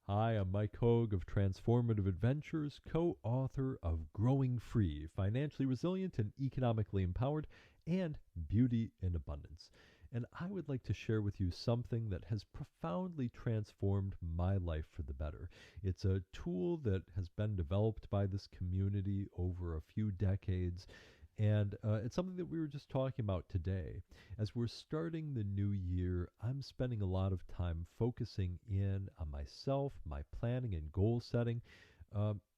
Hi, I'm Mike Hogue of Transformative Adventures, co author of Growing Free, Financially Resilient and Economically Empowered, and Beauty in Abundance. And I would like to share with you something that has profoundly transformed my life for the better. It's a tool that has been developed by this community over a few decades. And it's something that we were just talking about today. As we're starting the new year, I'm spending a lot of time focusing in on myself, my planning and goal setting.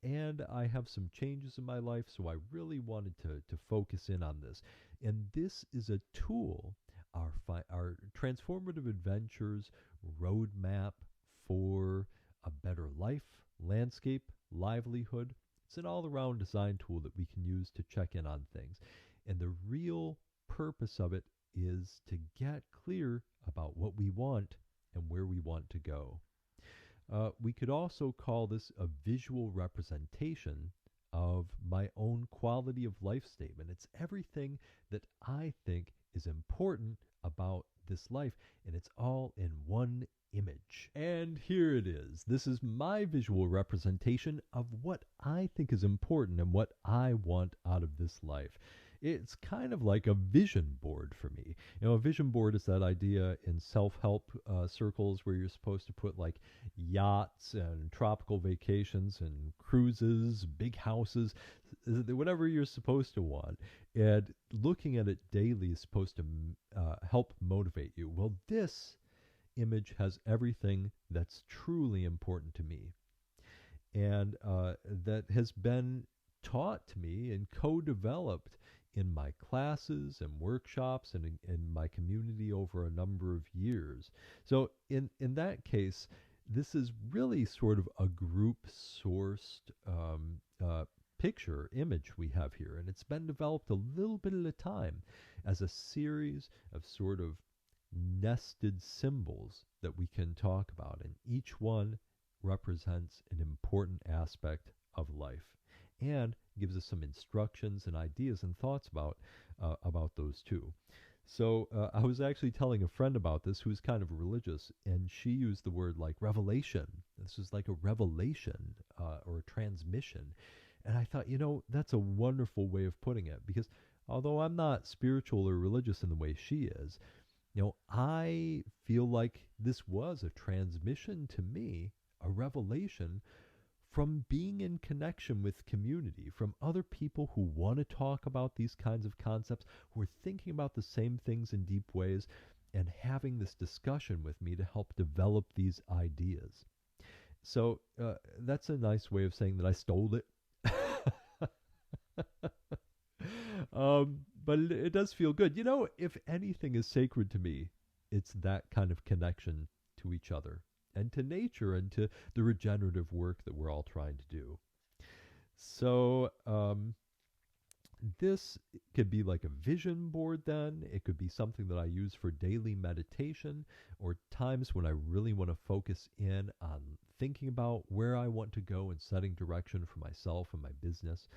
And I have some changes in my life, so I really wanted to focus in on this. And this is a tool, our Transformative Adventures roadmap for a better life, landscape, livelihood. It's an all around design tool that we can use to check in on things. And the real purpose of it is to get clear about what we want and where we want to go. We could also call this a visual representation of my own quality of life statement. It's everything that I think is important about this life, and it's all in one image. And here it is. This is my visual representation of what I think is important and what I want out of this life. It's kind of like a vision board for me. A vision board is that idea in self-help circles where you're supposed to put like yachts and tropical vacations and cruises, big houses, whatever you're supposed to want. And looking at it daily is supposed to help motivate you. Well, this image has everything that's truly important to me, and that has been taught to me and co-developed in my classes and workshops and in my community over a number of years. So in that case, this is really sort of a group sourced picture image we have here, and it's been developed a little bit at a time as a series of sort of nested symbols that we can talk about, and each one represents an important aspect of life and gives us some instructions and ideas and thoughts about those too. So I was actually telling a friend about this who's kind of religious, and she used the word like revelation. This is like a revelation or a transmission. And I thought, that's a wonderful way of putting it, because although I'm not spiritual or religious in the way she is, I feel like this was a transmission to me, a revelation from being in connection with community, from other people who want to talk about these kinds of concepts, who are thinking about the same things in deep ways, and having this discussion with me to help develop these ideas. So that's a nice way of saying that I stole it. But it does feel good. If anything is sacred to me, it's that kind of connection to each other and to nature and to the regenerative work that we're all trying to do. So this could be like a vision board then. It could be something that I use for daily meditation or times when I really want to focus in on thinking about where I want to go and setting direction for myself and my business.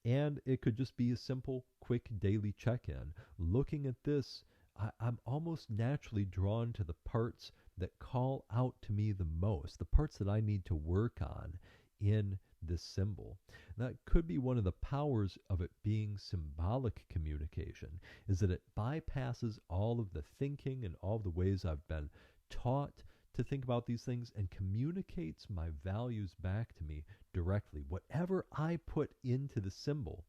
And it could just be a simple, quick daily check-in. Looking at this, I'm almost naturally drawn to the parts that call out to me the most, the parts that I need to work on in this symbol. That could be one of the powers of it being symbolic communication, is that it bypasses all of the thinking and all of the ways I've been taught to think about these things and communicates my values back to me directly. Whatever I put into the symbol,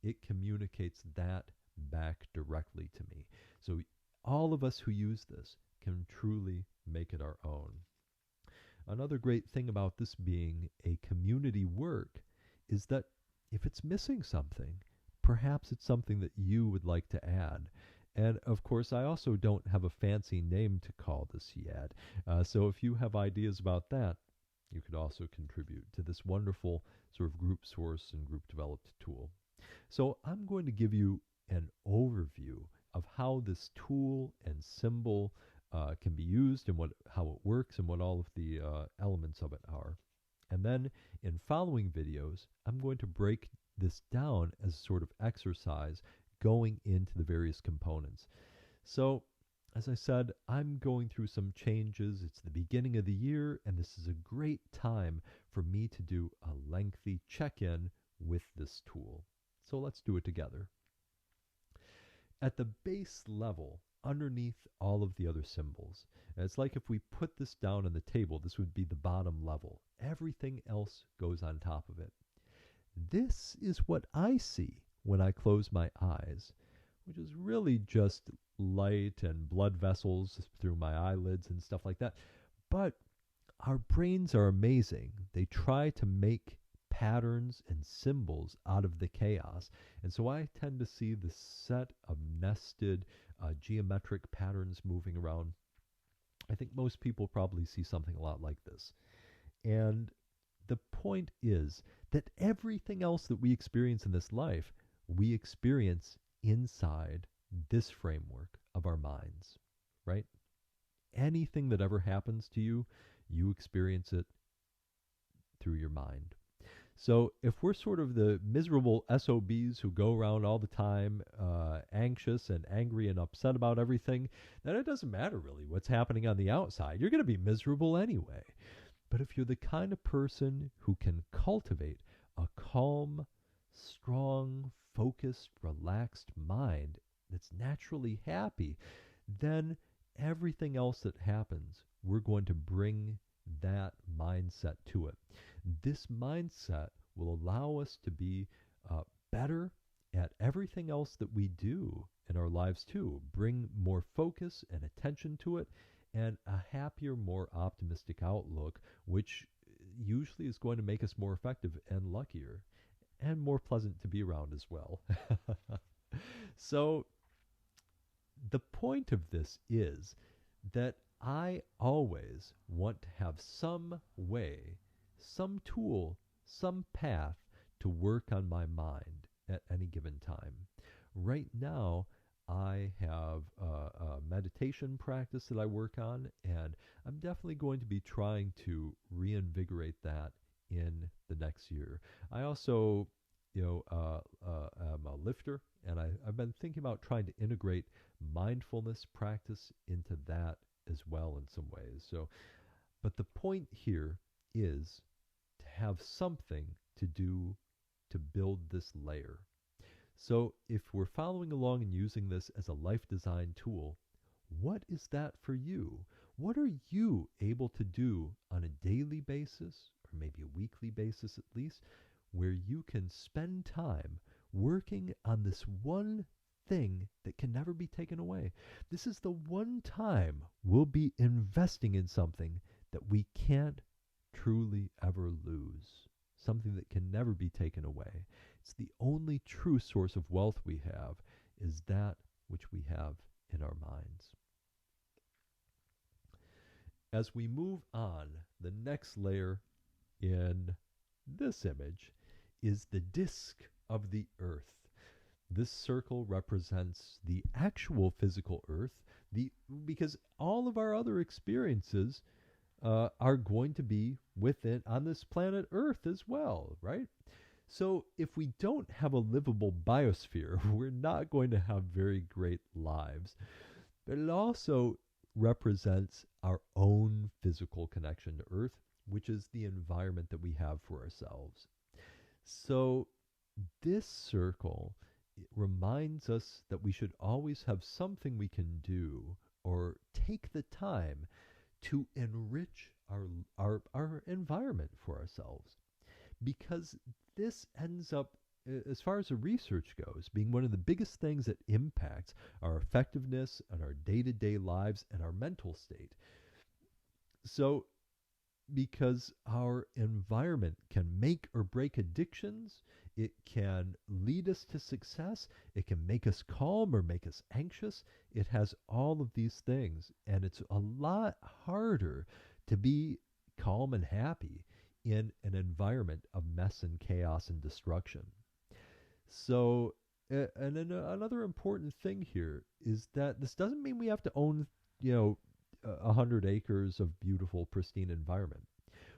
it communicates that back directly to me. So all of us who use this can truly make it our own. Another great thing about this being a community work is that if it's missing something, perhaps it's something that you would like to add. And of course, I also don't have a fancy name to call this yet. So if you have ideas about that, you could also contribute to this wonderful sort of group source and group developed tool. So I'm going to give you an overview of how this tool and symbol can be used and how it works and what all of the elements of it are. And then in following videos, I'm going to break this down as a sort of exercise going into the various components. So as I said, I'm going through some changes. It's the beginning of the year, and this is a great time for me to do a lengthy check in with this tool. So let's do it together. At the base level, underneath all of the other symbols, it's like if we put this down on the table, this would be the bottom level. Everything else goes on top of it. This is what I see when I close my eyes, which is really just light and blood vessels through my eyelids and stuff like that. But our brains are amazing. They try to make patterns and symbols out of the chaos. And so I tend to see the set of nested geometric patterns moving around. I think most people probably see something a lot like this. And the point is that everything else that we experience in this life, we experience inside this framework of our minds, right? Anything that ever happens to you, you experience it through your mind. So if we're sort of the miserable SOBs who go around all the time anxious and angry and upset about everything, then it doesn't matter really what's happening on the outside. You're going to be miserable anyway. But if you're the kind of person who can cultivate a calm, strong, focused, relaxed mind that's naturally happy, then everything else that happens, we're going to bring that mindset to it. This mindset will allow us to be better at everything else that we do in our lives too. Bring more focus and attention to it, and a happier, more optimistic outlook, which usually is going to make us more effective and luckier and more pleasant to be around as well. So, the point of this is that I always want to have some way, some tool, some path to work on my mind at any given time. Right now, I have a meditation practice that I work on, and I'm definitely going to be trying to reinvigorate that in the next year. I also, am a lifter, and I've been thinking about trying to integrate mindfulness practice into that as well in some ways. So, but the point here is to have something to do to build this layer. So, if we're following along and using this as a life design tool, what is that for you? What are you able to do on a daily basis, or maybe a weekly basis at least, where you can spend time working on this one thing that can never be taken away? This is the one time we'll be investing in something that we can't truly ever lose, something that can never be taken away. It's the only true source of wealth we have is that which we have in our minds. As we move on, the next layer in this image is the disk of the earth. This circle represents the actual physical earth, because all of our other experiences are going to be within on this planet Earth as well, right? So if we don't have a livable biosphere, we're not going to have very great lives. But it also represents our own physical connection to Earth, which is the environment that we have for ourselves. So this circle, it reminds us that we should always have something we can do or take the time to enrich our environment for ourselves. Because this ends up, as far as the research goes, being one of the biggest things that impacts our effectiveness and our day-to-day lives and our mental state. So, because our environment can make or break addictions, it can lead us to success, it can make us calm or make us anxious. It has all of these things, and it's a lot harder to be calm and happy in an environment of mess and chaos and destruction. So, and then another important thing here is that this doesn't mean we have to own, 100 acres of beautiful, pristine environment.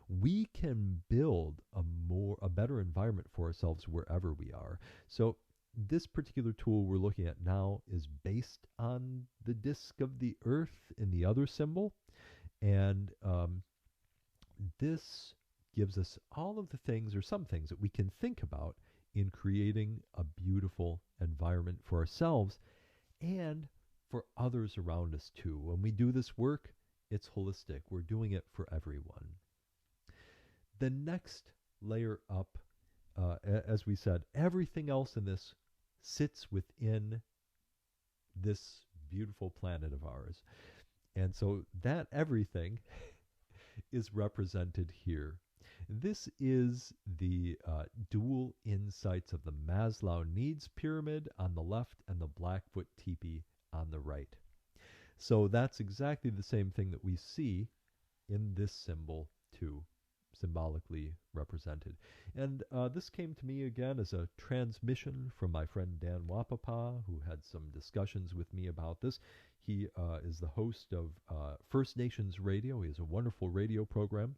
We can build a better environment for ourselves wherever we are. So this particular tool we're looking at now is based on the disk of the Earth in the other symbol. And this gives us all of the things, or some things, that we can think about in creating a beautiful environment for ourselves and for others around us too. When we do this work, it's holistic. We're doing it for everyone. The next layer up, as we said, everything else in this sits within this beautiful planet of ours. And so that everything is represented here. This is the dual insights of the Maslow needs pyramid on the left and the Blackfoot teepee on the right. So that's exactly the same thing that we see in this symbol too, symbolically represented. And this came to me again as a transmission from my friend Dan Wapapa, who had some discussions with me about this. He is the host of First Nations Radio. He has a wonderful radio program.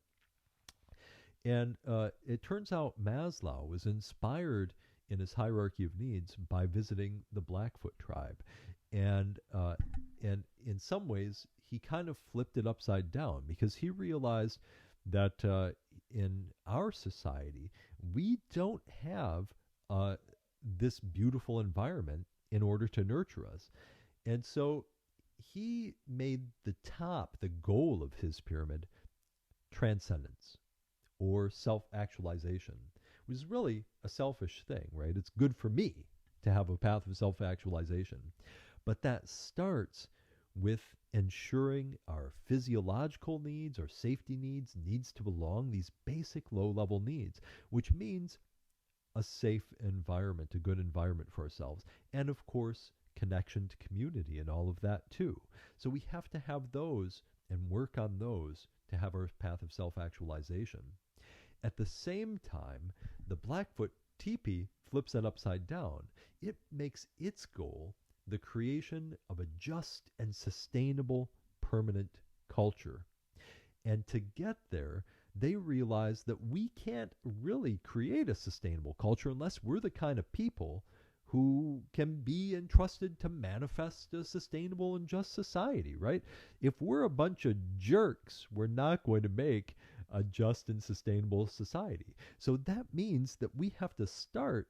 And it turns out Maslow was inspired in his hierarchy of needs by visiting the Blackfoot tribe. And in some ways, he kind of flipped it upside down because he realized that in our society, we don't have this beautiful environment in order to nurture us. And so he made the goal of his pyramid, transcendence or self-actualization, which is really a selfish thing, right? It's good for me to have a path of self-actualization. But that starts with ensuring our physiological needs, our safety needs, needs to belong, these basic low-level needs, which means a safe environment, a good environment for ourselves, and of course, connection to community and all of that too. So we have to have those and work on those to have our path of self-actualization. At the same time, the Blackfoot teepee flips that upside down. It makes its goal the creation of a just and sustainable permanent culture. And to get there, they realize that we can't really create a sustainable culture unless we're the kind of people who can be entrusted to manifest a sustainable and just society, right? If we're a bunch of jerks, we're not going to make a just and sustainable society. So that means that we have to start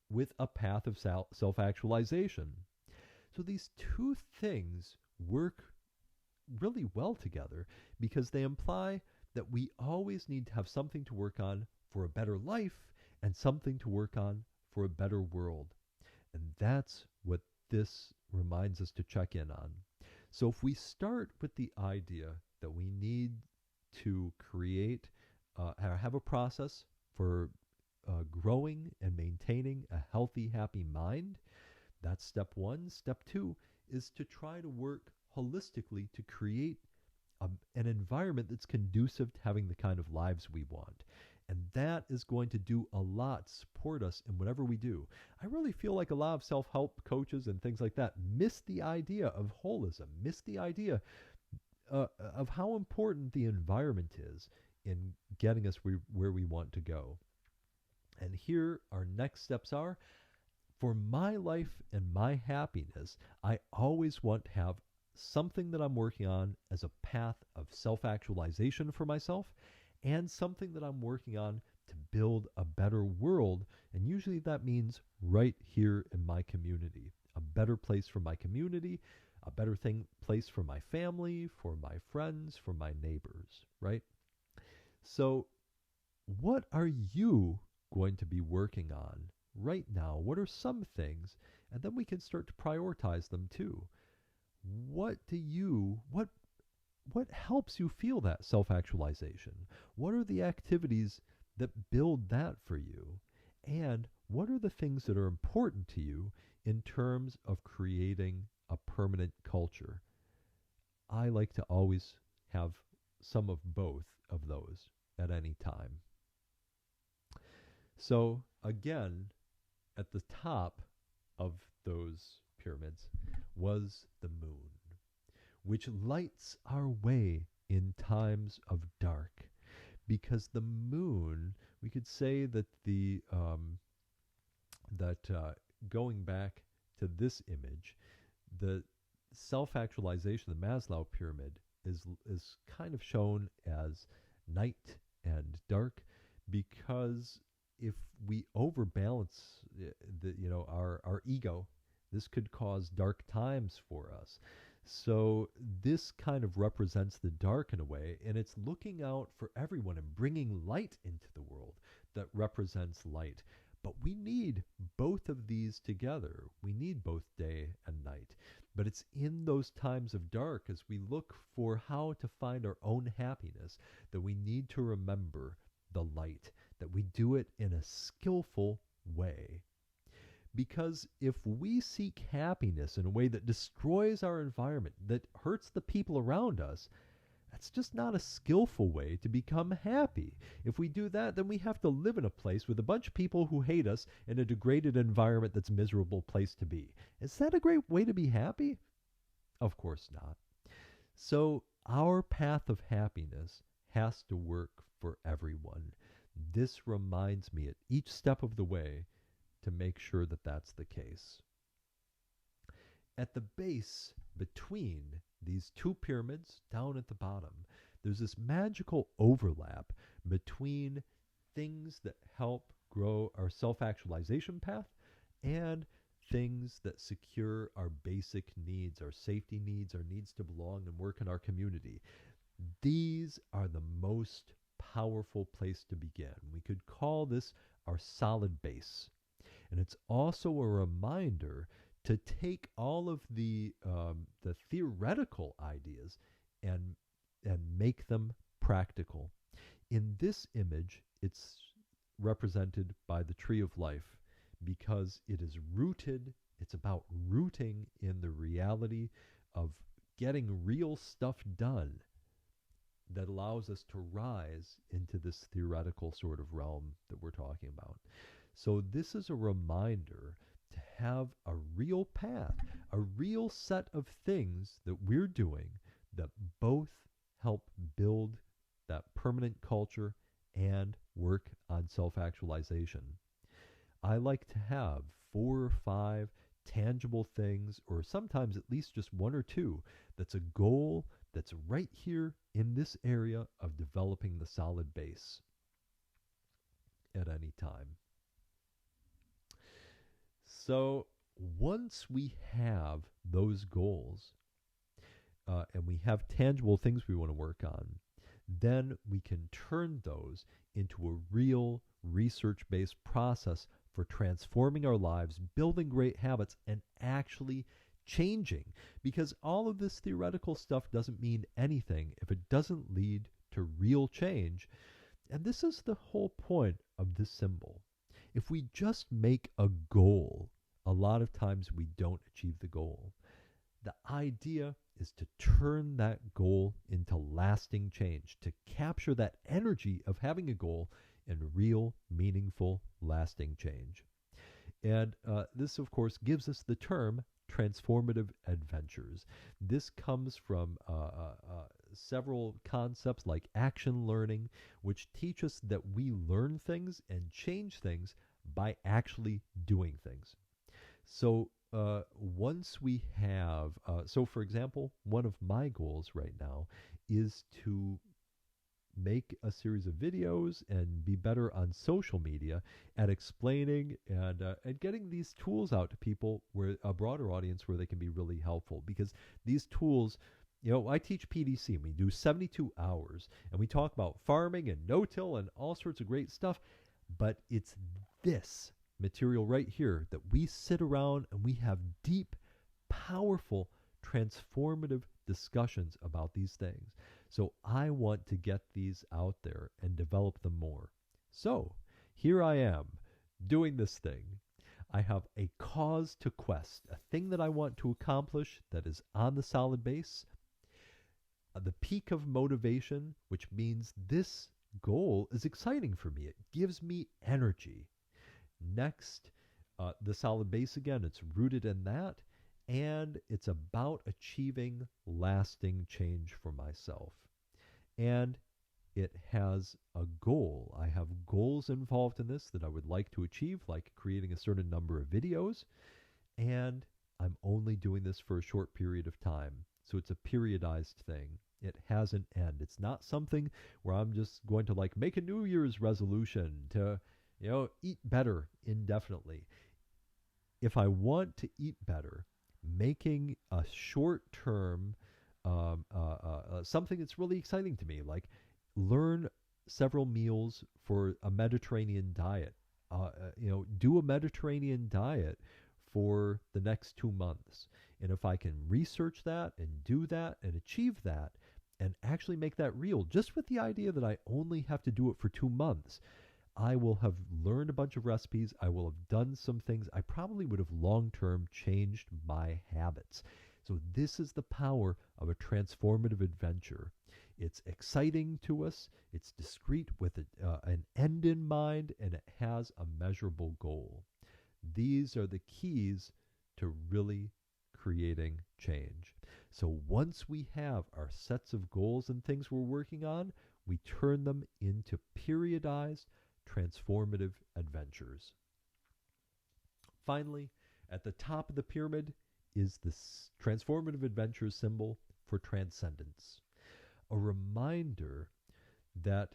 with a path of self-actualization. So these two things work really well together because they imply that we always need to have something to work on for a better life and something to work on for a better world. And that's what this reminds us to check in on. So if we start with the idea that we need to create, have a process for growing and maintaining a healthy, happy mind, that's step one. Step two is to try to work holistically to create an environment that's conducive to having the kind of lives we want. And that is going to do a lot to support us in whatever we do. I really feel like a lot of self-help coaches and things like that miss the idea of holism, miss the idea of how important the environment is in getting us where we want to go. And here our next steps are. For my life and my happiness, I always want to have something that I'm working on as a path of self-actualization for myself and something that I'm working on to build a better world. And usually that means right here in my community, a better place for my community, a better place for my family, for my friends, for my neighbors, right? So what are you going to be working on right now? What are some things? And then we can start to prioritize them too. What helps you feel that self-actualization? What are the activities that build that for you? And what are the things that are important to you in terms of creating a permanent culture? I like to always have some of both of those at any time. So again, at the top of those pyramids was the moon, which lights our way in times of dark. Because the moon, we could say that going back to this image, the self-actualization, the Maslow pyramid, is kind of shown as night and dark, because if we overbalance our ego, this could cause dark times for us. So this kind of represents the dark in a way, and it's looking out for everyone and bringing light into the world that represents light. But we need both of these together. We need both day and night. But it's in those times of dark, as we look for how to find our own happiness, that we need to remember the light, that we do it in a skillful way. Because if we seek happiness in a way that destroys our environment, that hurts the people around us, that's just not a skillful way to become happy. If we do that, then we have to live in a place with a bunch of people who hate us in a degraded environment that's a miserable place to be. Is that a great way to be happy? Of course not. So our path of happiness has to work for everyone. This reminds me at each step of the way to make sure that that's the case. At the base, between these two pyramids down at the bottom, there's this magical overlap between things that help grow our self-actualization path and things that secure our basic needs, our safety needs, our needs to belong and work in our community. These are the most powerful place to begin. We could call this our solid base. And it's also a reminder to take all of the theoretical ideas and make them practical. In this image, it's represented by the tree of life, because it is rooted. It's about rooting in the reality of getting real stuff done that allows us to rise into this theoretical sort of realm that we're talking about. So this is a reminder to have a real path, a real set of things that we're doing that both help build that permanent culture and work on self-actualization. I like to have 4 or 5 tangible things, or sometimes at least just 1 or 2, that's a goal that's right here in this area of developing the solid base at any time. So once we have those goals and we have tangible things we want to work on, then we can turn those into a real research-based process for transforming our lives, building great habits, and actually changing. Because all of this theoretical stuff doesn't mean anything if it doesn't lead to real change. And this is the whole point of this symbol. If we just make a goal, a lot of times we don't achieve the goal. The idea is to turn that goal into lasting change, to capture that energy of having a goal in real, meaningful, lasting change. And this, of course, gives us the term transformative adventures. This comes from several concepts like action learning, which teach us that we learn things and change things by actually doing things. So once we have, so for example, one of my goals right now is to make a series of videos and be better on social media at explaining and getting these tools out to people, where a broader audience, where they can be really helpful. Because these tools, I teach PDC, and we do 72 hours, and we talk about farming and no-till and all sorts of great stuff, but it's this material right here that we sit around and we have deep, powerful, transformative discussions about these things. So I want to get these out there and develop them more. So here I am doing this thing. I have a cause to quest, a thing that I want to accomplish that is on the solid base, the peak of motivation, which means this goal is exciting for me. It gives me energy. Next, the solid base again, it's rooted in that, and it's about achieving lasting change for myself. And It has a goal. I have goals involved in this that I would like to achieve, like creating a certain number of videos, and I'm only doing this for a short period of time. So it's a periodized thing. It has an end. It's not something where I'm just going to like make a New Year's resolution to, eat better indefinitely. If I want to eat better, making a short term something that's really exciting to me, like learn several meals for a Mediterranean diet. Do a Mediterranean diet for the next 2 months. And if I can research that and do that and achieve that and actually make that real, just with the idea that I only have to do it for 2 months, I will have learned a bunch of recipes. I will have done some things. I probably would have long term changed my habits. So, this is the power of a transformative adventure. It's exciting to us, it's discrete with an end in mind, and it has a measurable goal. These are the keys to really creating change. So, once we have our sets of goals and things we're working on, we turn them into periodized transformative adventures. Finally, at the top of the pyramid is this transformative adventures symbol for transcendence, a reminder that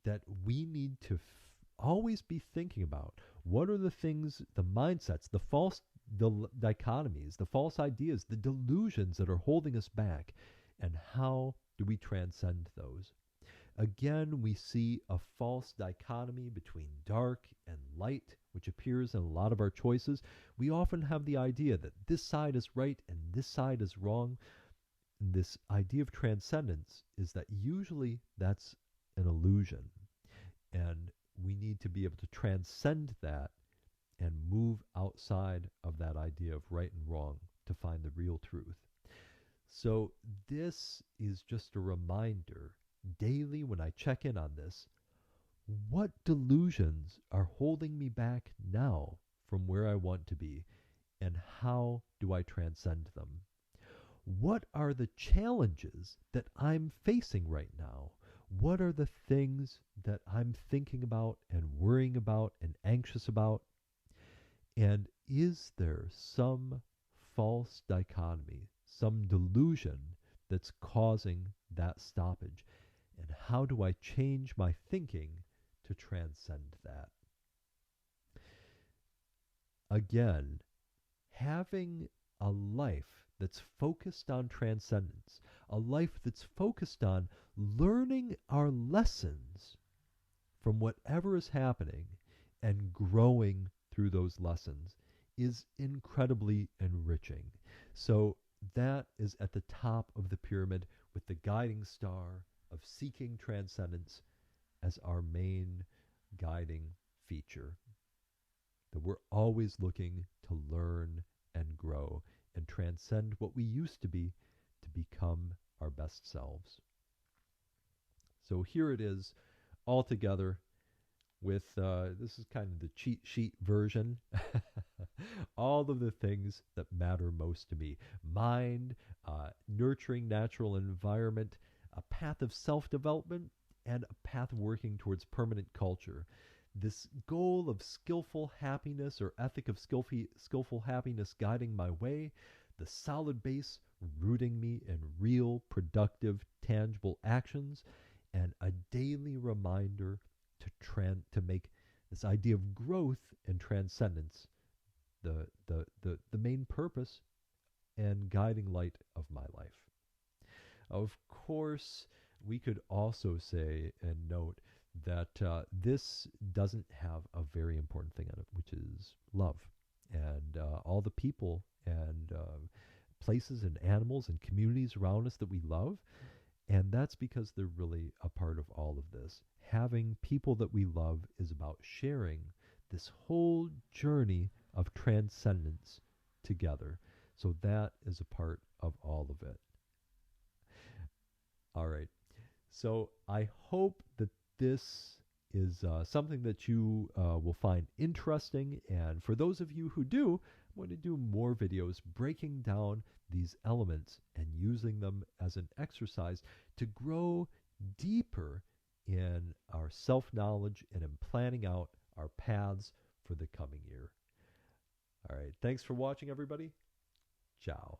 that we need to always be thinking about what are the things, the mindsets, the dichotomies, the false ideas, the delusions that are holding us back, and how do we transcend those? Again, we see a false dichotomy between dark and light, which appears in a lot of our choices. We often have the idea that this side is right and this side is wrong. And this idea of transcendence is that usually that's an illusion. And we need to be able to transcend that and move outside of that idea of right and wrong to find the real truth. So, this is just a reminder daily when I check in on this, what delusions are holding me back now from where I want to be, and how do I transcend them? What are the challenges that I'm facing right now? What are the things that I'm thinking about and worrying about and anxious about? And is there some false dichotomy, some delusion that's causing that stoppage? And how do I change my thinking to transcend that? Again, having a life that's focused on transcendence, a life that's focused on learning our lessons from whatever is happening and growing through those lessons is incredibly enriching. So that is at the top of the pyramid with the guiding star of seeking transcendence as our main guiding feature. That we're always looking to learn and grow and transcend what we used to be to become our best selves. So here it is all together with this is kind of the cheat sheet version. All of the things that matter most to me: mind, nurturing natural environment, a path of self-development, and a path working towards permanent culture. This goal of skillful happiness, or ethic of skillful happiness, guiding my way, the solid base rooting me in real, productive, tangible actions, and a daily reminder to make this idea of growth and transcendence the main purpose and guiding light of my life. Of course, we could also say and note that this doesn't have a very important thing on it, which is love. And all the people and places and animals and communities around us that we love. And that's because they're really a part of all of this. Having people that we love is about sharing this whole journey of transcendence together. So that is a part of all of it. All right. So I hope that this is something that you will find interesting. And for those of you who do, I'm going to do more videos breaking down these elements and using them as an exercise to grow deeper in our self knowledge and in planning out our paths for the coming year. All right. Thanks for watching, everybody. Ciao.